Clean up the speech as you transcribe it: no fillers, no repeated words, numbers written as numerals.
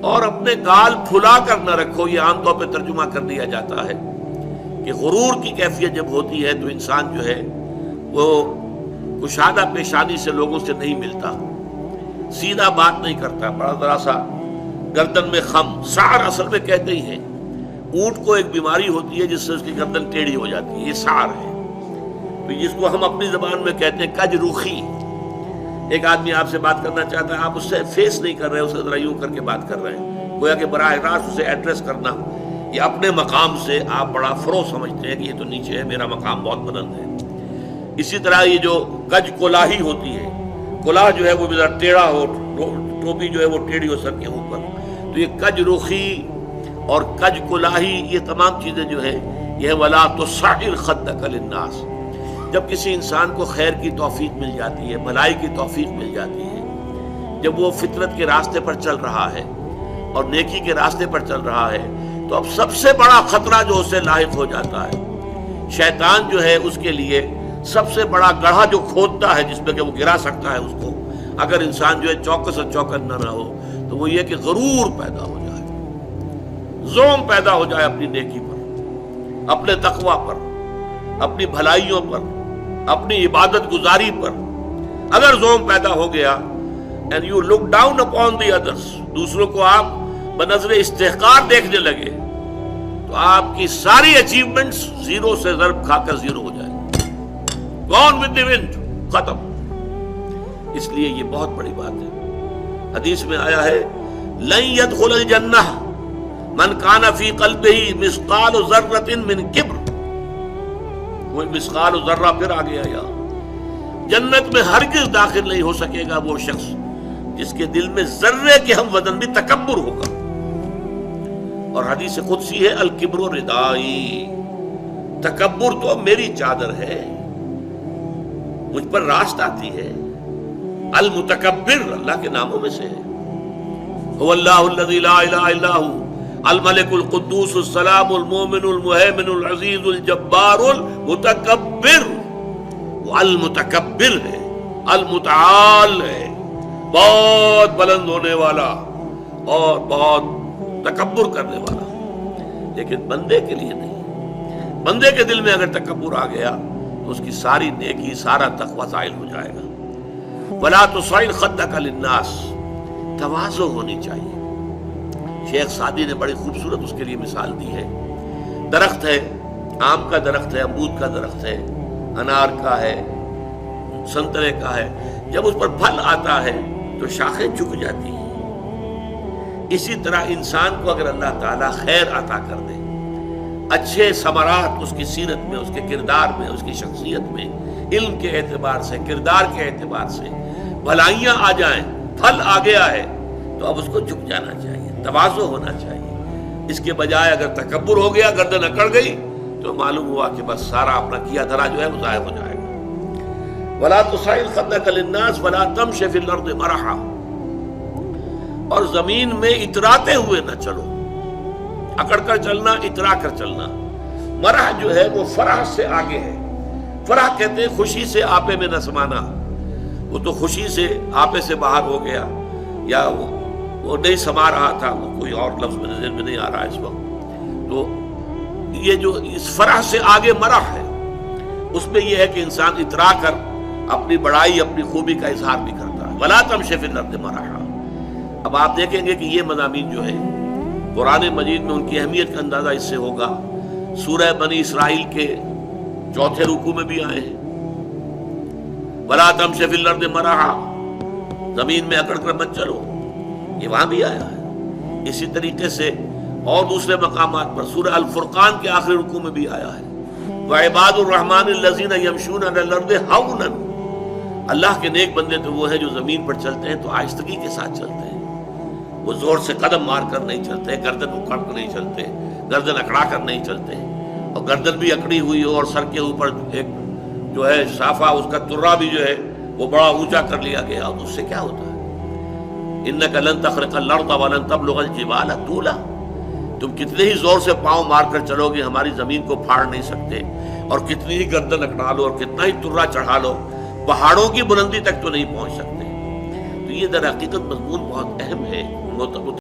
اور اپنے گال پھلا کر نہ رکھو، یہ عام طور پہ ترجمہ کر دیا جاتا ہے کہ غرور کی کیفیت جب ہوتی ہے تو انسان جو ہے وہ کشادہ پیشانی سے لوگوں سے نہیں ملتا، سیدھا بات نہیں کرتا، بڑا ذرا سا گردن میں خم، سعر اصل میں کہتے ہی ہیں، اونٹ کو ایک بیماری ہوتی ہے جس سے اس کی گردن ٹیڑھی ہو جاتی ہے، یہ سعر ہے، تو جس کو ہم اپنی زبان میں کہتے ہیں کج روخی۔ ایک آدمی آپ سے بات کرنا چاہتا ہے، آپ اس سے فیس نہیں کر رہے، اسے ذرا یوں کر کے بات کر رہے ہیں، گویا کہ براہ راست اسے ایڈریس کرنا، یہ اپنے مقام سے آپ بڑا فرو سمجھتے ہیں کہ یہ تو نیچے ہے، میرا مقام بہت بلند ہے۔ اسی طرح یہ جو کج کولاہی ہوتی ہے، کولاہ جو ہے وہ ذرا ٹیڑھا ہو، ٹوپی جو ہے وہ ٹیڑھی ہو سر کے اوپر، تو یہ کج رخی اور کج کولاہی، یہ تمام چیزیں جو ہے یہ ولا تصعر خدک للناس۔ جب کسی انسان کو خیر کی توفیق مل جاتی ہے، بھلائی کی توفیق مل جاتی ہے، جب وہ فطرت کے راستے پر چل رہا ہے اور نیکی کے راستے پر چل رہا ہے، تو اب سب سے بڑا خطرہ جو اسے لاحق ہو جاتا ہے، شیطان جو ہے اس کے لیے سب سے بڑا گڑھا جو کھودتا ہے جس پہ کہ وہ گرا سکتا ہے اس کو، اگر انسان جو ہے چوکس اور چوکنا نہ ہو، تو وہ یہ کہ غرور پیدا ہو جائے، زوم پیدا ہو جائے اپنی نیکی پر، اپنے تقوی پر، اپنی بھلائیوں پر، اپنی عبادت گزاری پر اگر زوم پیدا ہو گیا، and you look down upon the others، دوسروں کو آپ بنظر استحقار دیکھنے لگے، تو آپ کی ساری اچیومنٹس زیرو سے ضرب کھا کر زیرو ہو جائے، gone with the wind، ختم۔ اس لیے یہ بہت بڑی بات ہے۔ حدیث میں آیا ہے لن يدخل الجنہ من کان فی قلبہ مثقال ذرۃ من کبر، وہ مثقال ذرہ پھر آ گیا، یا جنت میں ہرگز داخل نہیں ہو سکے گا وہ شخص جس کے دل میں ذرے کے ہم وزن بھی تکبر ہوگا۔ اور حدیث قدسی ہے الکبر ردائی، تکبر تو میری چادر ہے، مجھ پر راست آتی ہے۔ المتکبر اللہ کے ناموں میں سے ہے، هو اللہ الذی لا الہ الا هو الملک القدوس السلام المومن المہیمن العزیز الجبار المتکبر، وہ المتکبر ہے، المتعال ہے، بہت بلند ہونے والا اور بہت تکبر کرنے والا، لیکن بندے کے لیے نہیں۔ بندے کے دل میں اگر تکبر آ گیا تو اس کی ساری نیکی، سارا تقوی زائل ہو جائے گا۔ ولا تصعر خدک للناس، تواضع ہونی چاہیے۔ شیخ سعدی نے بڑی خوبصورت اس کے لیے مثال دی ہے، درخت ہے، آم کا درخت ہے، امرود کا درخت ہے، انار کا ہے، سنترے کا ہے، جب اس پر پھل آتا ہے تو شاخیں جھک جاتی ہیں۔ اسی طرح انسان کو اگر اللہ تعالیٰ خیر عطا کر دے، اچھے ثمرات اس کی سیرت میں، اس کے کردار میں، اس کی شخصیت میں، علم کے اعتبار سے، کردار کے اعتبار سے بھلائیاں آ جائیں، پھل آ گیا ہے، تو اب اس کو جھک جانا چاہیے، تواضع ہونا چاہیے۔ اس کے بجائے اگر تکبر ہو گیا، گردن اکڑ گئی، تو معلوم ہوا کہ بس سارا اپنا کیا دھرا جو ہے وہ ضائع ہو جائے گا۔ ولا تصعر خدک للناس ولا تمش فی الارض مرحا، اور زمین میں اتراتے ہوئے نہ چلو، اکڑ کر چلنا، اترا کر چلنا۔ مرح جو ہے وہ فرح سے آگے ہے، فرح کہتے ہیں خوشی سے آپے میں نہ سمانا، وہ تو خوشی سے آپے سے باہر ہو گیا، یا وہ نہیں سما رہا تھا، وہ کوئی اور لفظ میرے ذہن میں نہیں آ رہا اس وقت۔ تو یہ جو اس فرح سے آگے مرح ہے، اس میں یہ ہے کہ انسان اترا کر اپنی بڑائی، اپنی خوبی کا اظہار بھی کرتا ہے۔ ولا تمش فی الارض مرحا۔ اب آپ دیکھیں گے کہ یہ مضامین جو ہے قرآن مجید میں ان کی اہمیت کا اندازہ اس سے ہوگا، سورہ بنی اسرائیل کے 4 رکوع میں بھی آئے ہیں، ولا تمش فی الارض مرحا، زمین میں اکڑ کر مت چلو، یہ وہاں بھی آیا ہے۔ اسی طریقے سے اور دوسرے مقامات پر سورہ الفرقان کے آخری رکوع میں بھی آیا ہے، وعباد الرحمن الذین یمشون علی الارض ہونا، اللہ کے نیک بندے تو وہ ہیں جو زمین پر چلتے ہیں تو آہستگی کے ساتھ چلتے ہیں، وہ زور سے قدم مار کر نہیں چلتے، گردن اکھاڑ کر نہیں چلتے، گردن اکڑا کر نہیں چلتے، اور گردن بھی اکڑی ہوئی ہو اور سر کے اوپر ایک جو ہے صافہ، اس کا ترا بھی جو ہے وہ بڑا اونچا کر لیا گیا، اس سے کیا ہوتا ہے؟ انک لن تخرق الارض ولن تبلغ الجبال طولا، تم کتنے ہی زور سے پاؤں مار کر چلو گے ہماری زمین کو پھاڑ نہیں سکتے، اور کتنی ہی گردن اکڑا لو اور کتنا ہی ترا چڑھا لو، پہاڑوں کی بلندی تک تو نہیں پہنچ سکتے۔ تو یہ در حقیقت مضمون بہت اہم ہے، متعلق